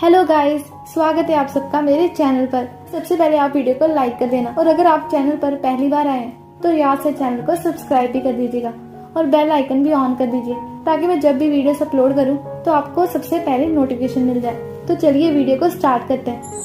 Hello guys, स्वागत है आप सबका मेरे चैनल पर। सबसे पहले आप वीडियो को लाइक कर देना और अगर आप चैनल पर पहली बार आए हैं तो याद से चैनल को सब्सक्राइब भी कर दीजिएगा और बेल आइकन भी ऑन कर दीजिए ताकि मैं जब भी वीडियोस अपलोड करूं तो आपको सबसे पहले नोटिफिकेशन मिल जाए। तो चलिए वीडियो को स्टार्ट करते हैं।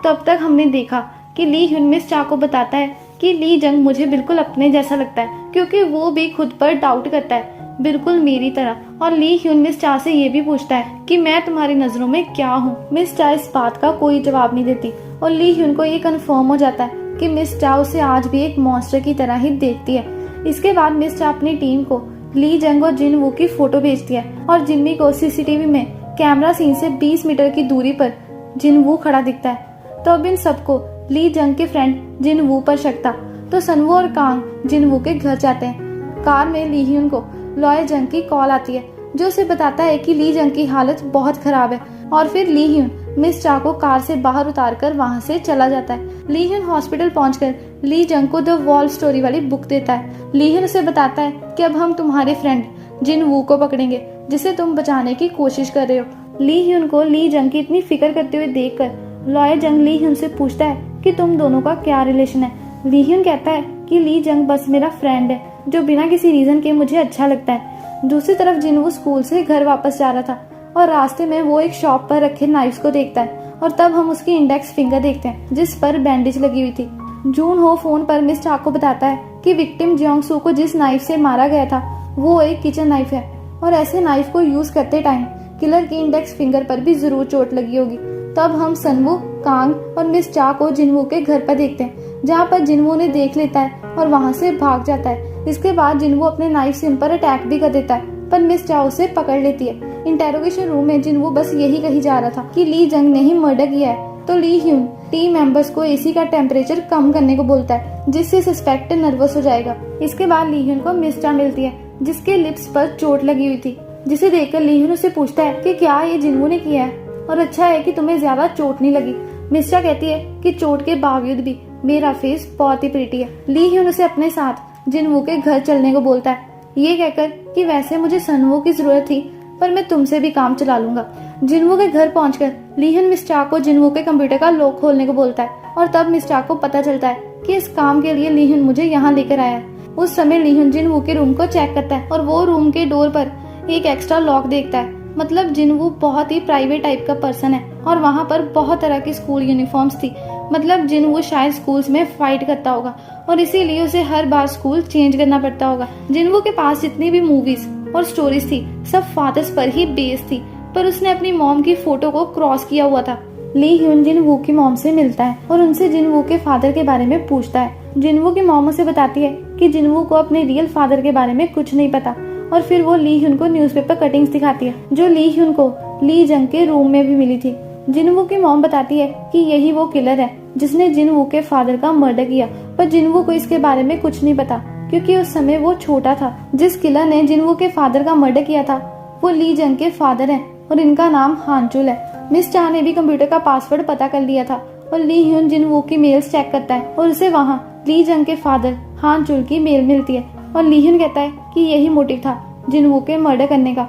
तो अब तक हमने देखा कि ली ह्यून मिस चा को बताता है कि ली जंग मुझे बिल्कुल अपने जैसा लगता है क्योंकि वो भी खुद पर डाउट करता है बिल्कुल मेरी तरह। और ली ह्यून मिस चा से ये भी पूछता है कि मैं तुम्हारी नजरों में क्या हूँ। मिस चा इस बात का कोई जवाब नहीं देती और ली ह्यून को ये कंफर्म हो जाता है कि मिस चा उसे आज भी एक मॉन्स्टर की तरह ही देखती है। इसके बाद मिस चा अपनी टीम को ली जंग और जिन वू की फोटो भेजती है और जिम्मी को सीसीटीवी में कैमरा सीन से 20 मीटर की दूरी पर जिन वू खड़ा दिखता है। तो अब इन सबको ली जंग के फ्रेंड जिन वू पर शक था। तो सनवू और कांग जिन वू के घर जाते हैं। कार में ली ह्यून को लॉय जंग की कॉल आती है जो उसे बताता है कि ली जंग की हालत बहुत खराब है और फिर ली ह्यून मिस चा को कार से बाहर उतारकर वहां से चला जाता है। ली ह्यून हॉस्पिटल पहुंचकर ली जंग को द वॉल स्टोरी वाली बुक देता है। ली ह्यून उसे बताता है कि अब हम तुम्हारे फ्रेंड जिन वू को पकड़ेंगे जिसे तुम बचाने की कोशिश कर रहे हो। ली ह्यून को ली जंग की इतनी फिक्र करते हुए देखकर लॉय जंग ली ह्यून से पूछता है कि तुम दोनों का क्या रिलेशन है। ली ह्यून कहता है कि ली जंग बस मेरा फ्रेंड है जो बिना किसी रीजन के मुझे अच्छा लगता है। दूसरी तरफ जिनवू स्कूल से घर वापस जा रहा था और रास्ते में वो एक शॉप पर रखे नाइफ्स को देखता है और तब हम उसकी इंडेक्स फिंगर देखते हैं जिस पर बैंडेज लगी हुई थी। जून हो फोन पर मिस चा को बताता है कि विक्टिम जियोंग सू को जिस नाइफ से मारा गया था वो एक किचन नाइफ है और ऐसे नाइफ को यूज करते टाइम किलर की इंडेक्स फिंगर पर भी जरूर चोट लगी होगी। तब हम सनवू, कांग और मिस चा को जिनवू के घर पर देखते हैं जहाँ पर जिनवू ने देख लेता है और वहाँ से भाग जाता है। इसके बाद जिनवू अपने नाइफ से उन पर अटैक भी कर देता है पर मिस चा उसे पकड़ लेती है। इंटेरोगेशन रूम में जिनवू बस यही कही जा रहा था कि ली जंग ने ही मर्डर किया है। तो ली ह्यून टीम मेंबर्स को एसी का टेम्परेचर कम करने को बोलता है जिससे सस्पेक्ट नर्वस हो जाएगा। इसके बाद ली ह्यून को मिस चा मिलती है जिसके लिप्स पर चोट लगी हुई थी जिसे देखकर ली ह्यून उससे पूछता है कि क्या ये जिनवू ने किया है और अच्छा है कि तुम्हें ज्यादा चोट नहीं लगी। मिस चा कहती है कि चोट के बावजूद भी मेरा फेस बहुत ही प्रीटी है। ली ह्यून उसे अपने साथ जिनवू के घर चलने को बोलता है ये कहकर कि वैसे मुझे सनवू की जरूरत थी पर मैं तुमसे भी काम चला लूंगा। जिनवू के घर पहुंचकर ली ह्यून मिस चा को जिनवू के कंप्यूटर का लॉक खोलने को बोलता है और तब मिस चा को पता चलता है कि इस काम के लिए ली ह्यून मुझे यहाँ लेकर आया है। उस समय ली ह्यून जिनवू के रूम को चेक करता है और वो रूम के डोर पर एक एक्स्ट्रा लॉक देखता है। मतलब जिनवू बहुत ही प्राइवेट टाइप का पर्सन है और वहाँ पर बहुत तरह की स्कूल यूनिफॉर्म्स थी। मतलब जिनवू शायद स्कूल्स में फाइट करता होगा और इसीलिए उसे हर बार स्कूल चेंज करना पड़ता होगा। जिनवू के पास जितनी भी मूवीज और स्टोरीज थी सब फादर्स पर ही बेस्ड थी पर उसने अपनी मॉम की फोटो को क्रॉस किया हुआ था। ली ह्यून जिनवू की मॉम से मिलता है और उनसे जिनवू के फादर के बारे में पूछता है। जिनवू की मॉम उसे बताती है कि जिनवू को अपने रियल फादर के बारे में कुछ नहीं पता और फिर वो ली ह्यून को न्यूज़पेपर कटिंग्स दिखाती है जो ली ह्यून को ली जंग के रूम में भी मिली थी। जिनवू की मॉम बताती है कि यही वो किलर है जिसने जिनवू के फादर का मर्डर किया पर जिनवू को इसके बारे में कुछ नहीं पता क्योंकि उस समय वो छोटा था। जिस किलर ने जिनवू के फादर का मर्डर किया था वो ली जंग के फादर हैं और इनका नाम हानचुल है। मिस चा ने भी कंप्यूटर का पासवर्ड पता कर लिया था और ली ह्यून जिनवू की मेल्स चेक करता है और उसे वहाँ ली जंग के फादर हानचुल की मेल मिलती है और ली ह्यून कहता है कि यही मोटिव था जिनवू के मर्डर करने का।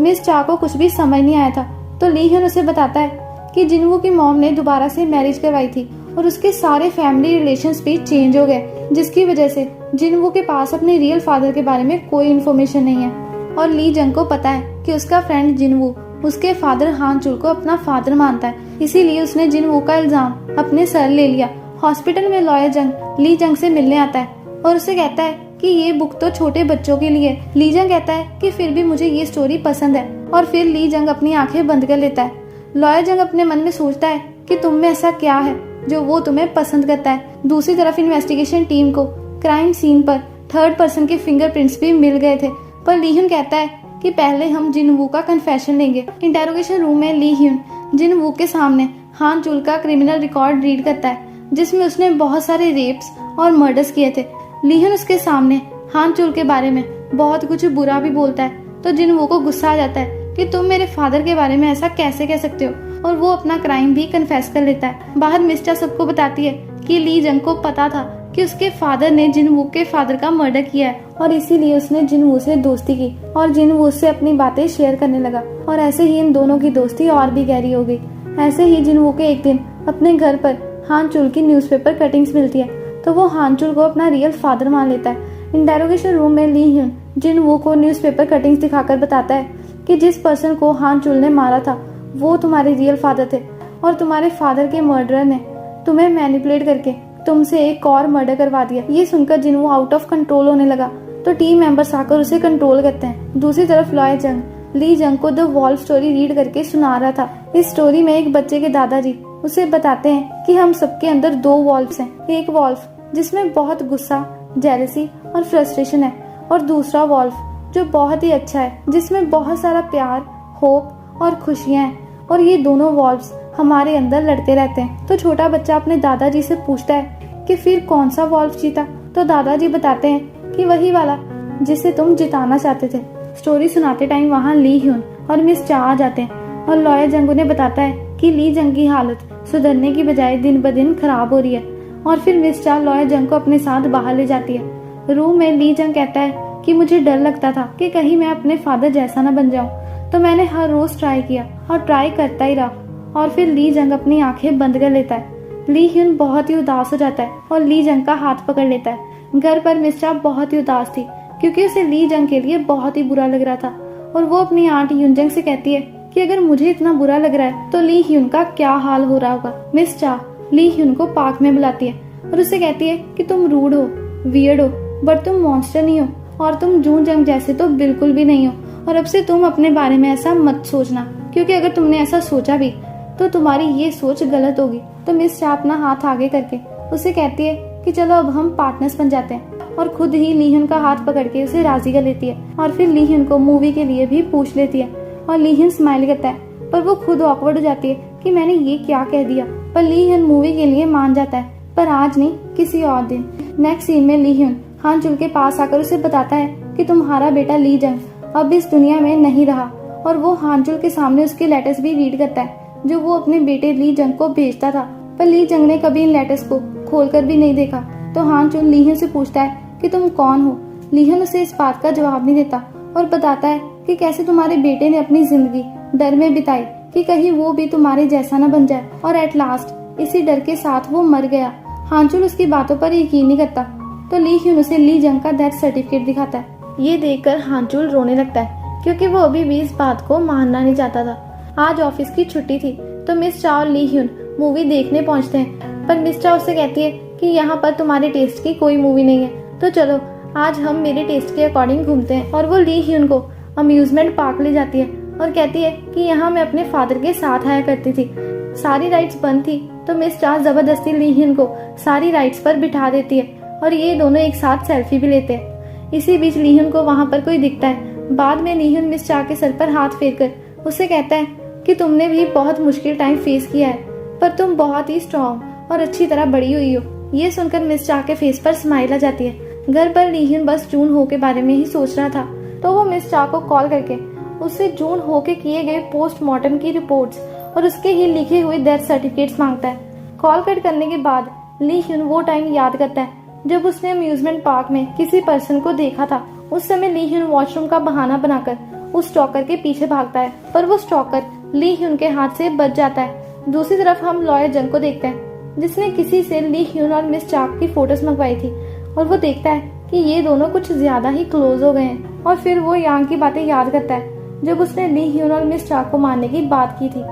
मिस चा को कुछ भी समझ नहीं आया था तो ली ह्यून उसे बताता है कि जिनवू की मॉम ने दोबारा से मैरिज करवाई थी और उसके सारे फैमिली रिलेशंस भी चेंज हो गए जिसकी वजह से जिनवू के पास अपने रियल फादर के बारे में कोई इन्फॉर्मेशन नहीं है। और ली जंग को पता है कि उसका फ्रेंड जिनवू उसके फादर हानचुल को अपना फादर मानता है इसीलिए उसने जिनवू का इल्जाम अपने सर ले लिया। हॉस्पिटल में लॉयर जंग ली जंग से मिलने आता है और उसे कहता है कि ये बुक तो छोटे बच्चों के लिए। ली जंग कहता है कि फिर भी मुझे ये स्टोरी पसंद है और फिर ली जंग अपनी आंखें बंद कर लेता है। लॉयर जंग अपने मन में सोचता है कि तुम में ऐसा क्या है जो वो तुम्हें पसंद करता है। दूसरी तरफ इन्वेस्टिगेशन टीम को क्राइम सीन पर थर्ड पर्सन के फिंगरप्रिंट्स भी मिल गए थे पर ली ह्यून कहता है कि पहले हम जिनवू का कन्फेशन लेंगे। इंटेरोगेशन रूम में ली ह्यून जिनवू के सामने हानचुल का क्रिमिनल रिकॉर्ड रीड करता है जिसमें उसने बहुत सारे रेप्स और मर्डर्स किए थे। ली ह्यून उसके सामने हानचुल के बारे में बहुत कुछ बुरा भी बोलता है तो जिनवू को गुस्सा आ जाता है कि तुम मेरे फादर के बारे में ऐसा कैसे कह सकते हो और वो अपना क्राइम भी कन्फेस कर लेता है। बाहर मिस चा सबको बताती है कि ली जंग को पता था कि उसके फादर ने जिनवू के फादर का मर्डर किया है और इसीलिए उसने जिनवू से दोस्ती की और जिनवू से अपनी बातें शेयर करने लगा और ऐसे ही इन दोनों की दोस्ती और भी गहरी हो गई। ऐसे ही जिनवू के एक दिन अपने घर पर हानचुल की न्यूज़पेपर कटिंग्स मिलती है तो वो हानचुल को अपना रियल फादर मान लेता है। इंटेरोगेशन रूम में ली ह्यून जिनवू को न्यूज़पेपर कटिंग्स दिखाकर बताता है कि जिस पर्सन को हानचुल ने मारा था वो तुम्हारे रियल फादर थे और तुम्हारे फादर के मर्डरर ने तुम्हें मैनिपुलेट करके तुमसे एक और मर्डर करवा दिया। ये सुनकर जिनवू आउट ऑफ कंट्रोल होने लगा तो टीम मेंबर्स आकर उसे कंट्रोल करते हैं। दूसरी तरफ लॉय जंग ली जंग को द वॉल्फ स्टोरी रीड करके सुना रहा था। इस स्टोरी में एक बच्चे के दादाजी उसे बताते हैं कि हम सबके अंदर 2 वॉल्फ्स हैं। एक वॉल्फ जिसमें बहुत गुस्सा, जेलसी और फ्रस्ट्रेशन है और दूसरा वॉल्फ जो बहुत ही अच्छा है जिसमें बहुत सारा प्यार, होप और खुशियां हैं और ये दोनों वॉल्फ्स हमारे अंदर लड़ते रहते हैं। तो छोटा बच्चा अपने दादाजी से पूछता है कि फिर कौन सा वॉल्फ जीता। तो दादाजी बताते हैं कि वही वाला जिसे तुम जिताना चाहते थे। स्टोरी सुनाते टाइम वहाँ ली ह्यून और मिस चा आ जाते हैं और लॉयर जंग उन्हें बताता है कि ली जंग की हालत सुधरने की बजाय दिन ब दिन खराब हो रही है और फिर मिस चा लॉयर जंग को अपने साथ बाहर ले जाती है। रूम में ली जंग कहता है कि मुझे डर लगता था कि कहीं मैं अपने फादर जैसा न बन जाऊं, तो मैंने हर रोज ट्राई किया और ट्राई करता ही रहा और फिर ली जंग अपनी आंखें बंद कर लेता है। ली ह्यून बहुत ही उदास हो जाता है और ली जंग का हाथ पकड़ लेता है। घर पर मिस चा बहुत ही उदास थी क्योंकि उसे ली जंग के लिए बहुत ही बुरा लग रहा था और वो अपनी आंट यूनजंग से कहती है कि अगर मुझे इतना बुरा लग रहा है तो ली ह्यून का क्या हाल हो रहा होगा। मिस चा ली ह्यून को पार्क में बुलाती है और उससे कहती है कि तुम रूड हो, वियर्ड हो, बट तुम मॉन्स्टर नहीं हो और तुम जून जंग जैसे तो बिल्कुल भी नहीं हो और अब से तुम अपने बारे में ऐसा मत सोचना क्योंकि अगर तुमने ऐसा सोचा भी तो तुम्हारी ये सोच गलत होगी। तो मिस चा अपना हाथ आगे करके उसे कहती है कि चलो अब हम पार्टनर्स बन जाते हैं और खुद ही ली ह्यून का हाथ पकड़ के उसे राजी कर लेती है और फिर ली ह्यून को मूवी के लिए भी पूछ लेती है और ली ह्यून स्माइल करता है पर वो खुद ऑकवर्ड हो जाती है कि मैंने ये क्या कह दिया। पर ली ह्यून मूवी के लिए मान जाता है पर आज नहीं, किसी और दिन। नेक्स्ट सीन में ली ह्यून हानचुल के पास आकर उसे बताता है कि तुम्हारा बेटा ली जंग अब इस दुनिया में नहीं रहा और वो हानचुल के सामने उसके लेटर्स भी रीड करता है जो वो अपने बेटे ली जंग को भेजता था। पर ली जंग ने कभी इन लेटर्स को खोलकर भी नहीं देखा। तो हानचुल ली ह्यून से पूछता है कि तुम कौन हो। ली ह्यून उसे इस बात का जवाब नहीं देता और बताता है कि कैसे तुम्हारे बेटे ने अपनी जिंदगी डर में बिताई कि कहीं वो भी तुम्हारे जैसा न बन जाए और एट लास्ट इसी डर के साथ वो मर गया। हानचुल उसकी बातों पर यकीन नहीं करता तो ली ह्यून उसे ली जंग का डेथ सर्टिफिकेट दिखाता है। ये देखकर हानचुल रोने लगता है क्योंकि वो अभी भी इस बात को मानना नहीं चाहता था। आज ऑफिस की छुट्टी थी तो मिस चा और ली ह्यून मूवी देखने पहुंचते हैं पर मिस चा उससे कहती है कि यहाँ पर तुम्हारे टेस्ट की कोई मूवी नहीं है तो चलो आज हम मेरे टेस्ट के अकॉर्डिंग घूमते हैं। और वो ली ह्यून को अम्यूजमेंट पार्क ले जाती है और कहती है कि यहाँ मैं अपने फादर के साथ आया करती थी। सारी राइड्स बंद थी तो मिस चा जबरदस्ती ली ह्यून को सारी राइड्स पर बिठा देती है और ये दोनों एक साथ सेल्फी भी लेते हैं। इसी बीच ली ह्यून को वहाँ पर कोई दिखता है। बाद में ली ह्यून मिस चा के सर पर हाथ फेर कर उससे कहता है कि तुमने भी बहुत मुश्किल टाइम फेस किया है पर तुम बहुत ही स्ट्रॉन्ग और अच्छी तरह बड़ी हुई हो। ये सुनकर मिस चा के फेस पर स्माइल आ जाती है। घर पर ली ह्यून बस जून हो के बारे में ही सोच रहा था तो वो मिस चा को कॉल करके उससे जून हो के किए गए पोस्टमार्टम की रिपोर्ट्स और उसके ही लिखे हुए डेथ सर्टिफिकेट्स मांगता है। कॉल कट करने के बाद ली ह्यून वो टाइम याद करता है जब उसने अम्यूजमेंट पार्क में किसी पर्सन को देखा था। उस समय ली ह्यून वॉशरूम का बहाना बनाकर उस स्टॉकर के पीछे भागता है पर वो स्टॉकर ली ह्यून के हाथ से बच जाता है। दूसरी तरफ हम लॉयर जंग को देखते हैं जिसने किसी से ली ह्यून और मिस चा की फोटोज मंगवाई थी और वो देखता है कि ये दोनों कुछ ज्यादा ही क्लोज हो गए हैं और फिर वो यांग की बातें याद करता है जब उसने ली ह्यून और मिस चा को मारने की बात की थी।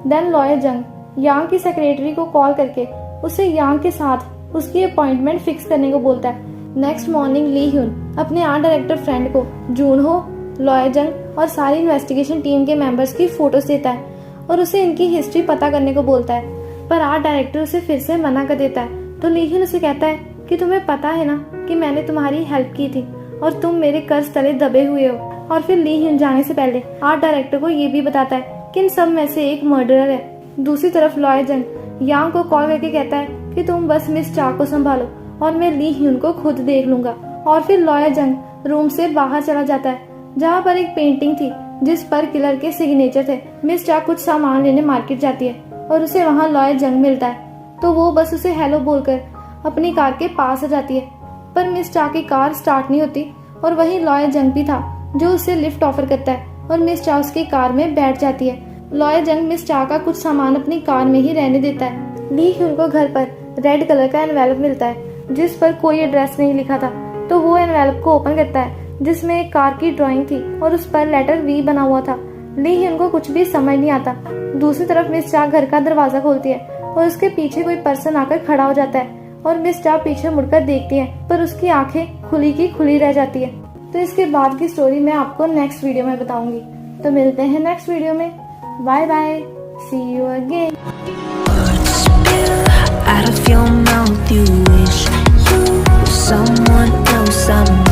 देन लॉयर जंग यांग की सेक्रेटरी को कॉल करके उसे यांग के साथ उसकी अपॉइंटमेंट फिक्स करने को बोलता है। नेक्स्ट मॉर्निंग ली ह्यून अपने आर्ट डायरेक्टर फ्रेंड को जून हो, लॉयर जंग और सारी इन्वेस्टिगेशन टीम के मेंबर्स की फोटोज देता है और उसे इनकी हिस्ट्री पता करने को बोलता है पर आर्ट डायरेक्टर उसे फिर से मना कर देता है। तो ली ह्यून उसे कहता है कि तुम्हें पता है ना कि मैंने तुम्हारी हेल्प की थी और तुम मेरे कर्ज तले दबे हुए हो। और फिर ली ह्यून जाने से पहले आर्ट डायरेक्टर को ये भी बताता है कि इन सब में से एक मर्डरर है। दूसरी तरफ लॉयर जंग यांग को कॉल करके कहता है कि तुम बस मिस चा को संभालो और मैं ली ह्यून को खुद देख लूंगा। और फिर लॉयर जंग रूम से बाहर चला जाता है जहाँ पर एक पेंटिंग थी जिस पर किलर के सिग्नेचर थे। मिस चा कुछ सामान लेने मार्केट जाती है और उसे वहाँ लॉयर जंग मिलता है तो वो बस उसे हेलो बोलकर अपनी कार के पास आ जाती है, पर मिस चा की कार स्टार्ट नहीं होती और वही लॉयर जंग भी था जो उसे लिफ्ट ऑफर करता है और मिस चा उसकी कार में बैठ जाती है। लॉयर जंग मिस चा का कुछ सामान अपनी कार में ही रहने देता है। ली ह्यून को घर पर रेड कलर का एनवेलप मिलता है जिस पर कोई एड्रेस नहीं लिखा था, तो वो एनवेलप को ओपन करता है जिसमें एक कार की ड्राइंग थी और उस पर लेटर वी बना हुआ था। ली ह्यून को कुछ भी समझ नहीं आता। दूसरी तरफ मिस चा घर का दरवाजा खोलती है और उसके पीछे कोई पर्सन आकर खड़ा हो जाता है और मिस चा पीछे मुड़कर देखती है, पर उसकी आंखें खुली की खुली रह जाती है। तो इसके बाद की स्टोरी मैं आपको नेक्स्ट वीडियो में बताऊंगी। तो मिलते हैं नेक्स्ट वीडियो में। Bye bye, see you again. Out of your mouth, you wish you were someone else. I